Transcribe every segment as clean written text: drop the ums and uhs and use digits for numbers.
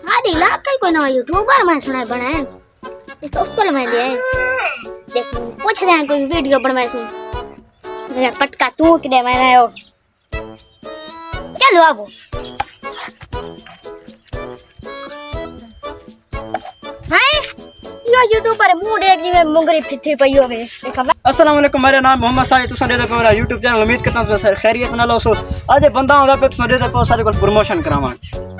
सारी लाख कोई ना यूट्यूबर में सुना बना है तो उसको मैं दे देख पूछ रहे हैं कोई वीडियो बनवाए सुन मेरा पटका तू के मैंने आयो चलो अब यूट्यूबर मुंह देख जी में मुंगरी फिथी पई होवे देखा। अस्सलाम वालेकुम, मेरा नाम मोहम्मद साहिद। तुसा दे देखो मेरा YouTube चैनल। उम्मीद करता हूं सर खैरियत नाल हो। आज बंदा होगा पे तुसा दे देखो सारे को प्रमोशन करावा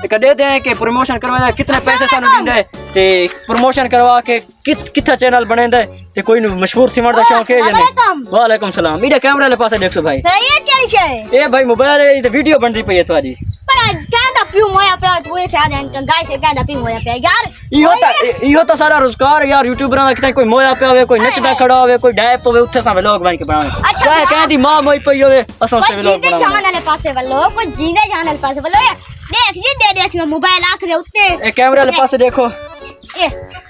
ते कदे दे कि प्रमोशन करवा कितने पैसे सानू दिंदे ते प्रमोशन करवा के किथा चैनल बनेंदे ते कोई मशहूर थी मरदा शौक है जने। वालेकुम सलाम। इधर कैमरा ले पासे देखो भाई ये क्या है ए भाई मोबाइल है ते वीडियो बनदी पई है तुम्हारी पर कहंदा पियो मोया पे तू ऐसे आ जाए गाय से कहंदा पियो मोया पे यार यो तो सारा रोजगार यार यूट्यूबरां दा किते कोई मोया पे होवे कोई नचदा खड़ा होवे कोई डैप होवे उत्थे सा व्लॉग बन के बनावे चाहे कहंदी मां मोई पई होवे असा उसते व्लॉग बनावे जीने जाने वाले पासे वालो कोई जीने जाने वाले पासे वालो देख जी देख मोबाइल आंख दे उत्ते ए कैमरा ले पासे देखो।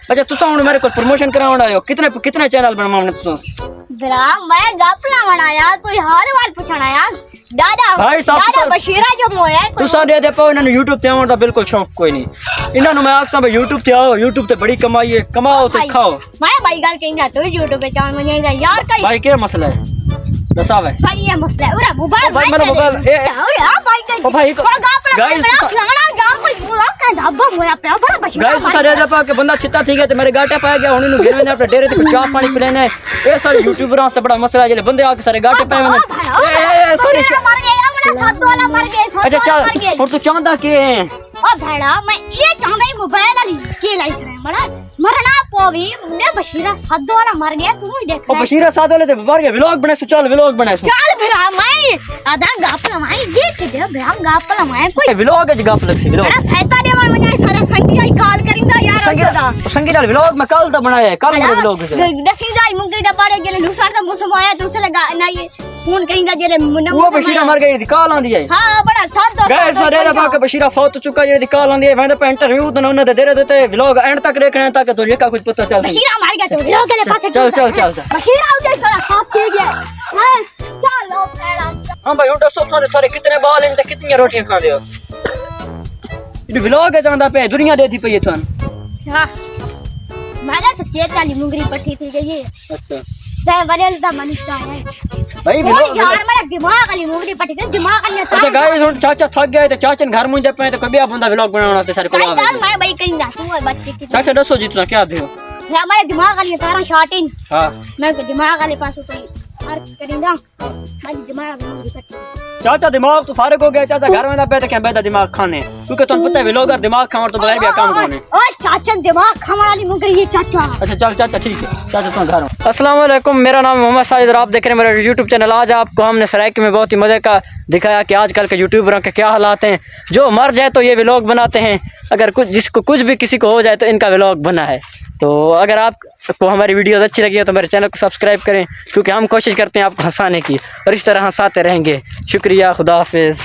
अच्छा तुसा हुन मेरे को प्रमोशन करावण आयो कितने चैनल बनवावने तुसा बरा मैं गपला बनाया कोई हाल वाल पूछना यार दादा भाई दादा बशीरा जो मोया तुसा दे पाओ इन्हां YouTube ते आउण दा बिल्कुल शौक कोई नहीं। इन्हां नु मैं आखसा भाई YouTube ते आओ, YouTube ते बड़ी कमाई है, कमाओ ते खाओ। मैं भाई गल कहिंगा तू YouTube पे चैनल बन जा यार कई भाई क्या मसला है दसा भाई भाई ये मसला है ओरा मोबाइल भाई मेरा मोबाइल ए ओरा भाई कई ओ भाई गाइस फलाना जा कोई ब्लॉग का धब्बा मोया पे बड़ा बशीरा गाइस तुसा दे पा के बंदा छिता ठीक है ते मेरे गाटे पा गया हुन नु घेर ने अपने डेरे ते चाय पानी पिलाने ए सारे यूट्यूबरां से बड़ा मसला है जे बंदे आके सारे गाटे पे ए सॉरी मर गया अपना साथ वाला मर गया। अच्छा चल और तू चाहता के ओ भेड़ा मैं ये चाहता मोबाइल वाली के लाइक रहे बड़ा मरना पोवी मुंडे बशीरा सादो वाला मर गया तू ही देख। ओ बशीरा सादो वाले ते मर गया व्लॉग बना चल व्लॉग बना चल भेड़ा मैं आधा गापला मैं देख दे भेड़ा गापला मैं कोई व्लॉग है गाप लग सी व्लॉग बड़ा फैता दे मैं सारा संगी आई कॉल करिंदा यार संगी वाला व्लॉग मैं कल दा बनाया कल मेरा व्लॉग है दसीदा मुंगे दा बाड़े गेले लुसार दा मौसम आया दूसरे लगा ना ये फोन करिंदा जेले मुन्ना वो बशीरा मर गई थी कॉल आंदी है। हां बड़ा सादो गए सारे दा बाके बशीरा फौत चुका जेडी कॉल आंदी है वंदे पे इंटरव्यू दन उन्हें दे देते व्लॉग एंड तक देखने तक तो ये का कुछ पता चल बशीरा मार गया तो व्लॉग के पास चल बशीरा उधर तो साफ हो गया हां चलो भेड़ा। हां भाई उठो सो सारे कितने बाल हैं ते कितनी रोटियां खा दे हो ये व्लॉग है जांदा पे दुनिया देती पई है थान। हां मारा तो चेत वाली मुंगरी पट्टी थी गई है। अच्छा दे वरेल दा मनीषा है भाई व्लॉग यार मेरा दिमाग वाली मुंगरी पट्टी के दिमाग वाली। अच्छा गाइस हुन चाचा थक गए ते चाचा घर मुंह जा पे तो कभी बंदा व्लॉग बनाने वास्ते सारे को आवे मैं भाई करिंदा तू बच्चे की चाचा दसो जी तुसा क्या दियो हमारे दिमाग वाली तारा शॉटिंग। हां मैं के दिमाग वाले पास कोई हर करिंदा मैं दिमाग वाली पट्टी चाचा दिमाग तो फारिग हो गया चाचा घर में ना पे क्या बेटा दिमाग खाने क्योंकि तुम पता है व्लॉगर दिमाग खावर तो बगैर भी काम करने। ओए चाचा दिमाग खाने वाली मुंगरी ये चाचा। अच्छा चल चाचा ठीक है चाचा तुम घर। अस्सलाम वालेकुम, मेरा नाम मोहम्मद साहिद और आप देख रहे हैं मेरा यूट्यूब चैनल। आज आपको हमने सरायकी में बहुत ही मजे का दिखाया कि आजकल के यूट्यूबरों के क्या हालात हैं। जो मर जाए तो ये व्लॉग बनाते हैं, अगर जिसको कुछ भी किसी को हो जाए तो इनका व्लॉग बना है। तो अगर आपको हमारी वीडियोस अच्छी लगी है तो मेरे चैनल को सब्सक्राइब करें क्योंकि हम कोशिश करते हैं आपको हंसाने की और इस तरह हंसाते रहेंगे। शुक्रिया, खुदा हाफिज़।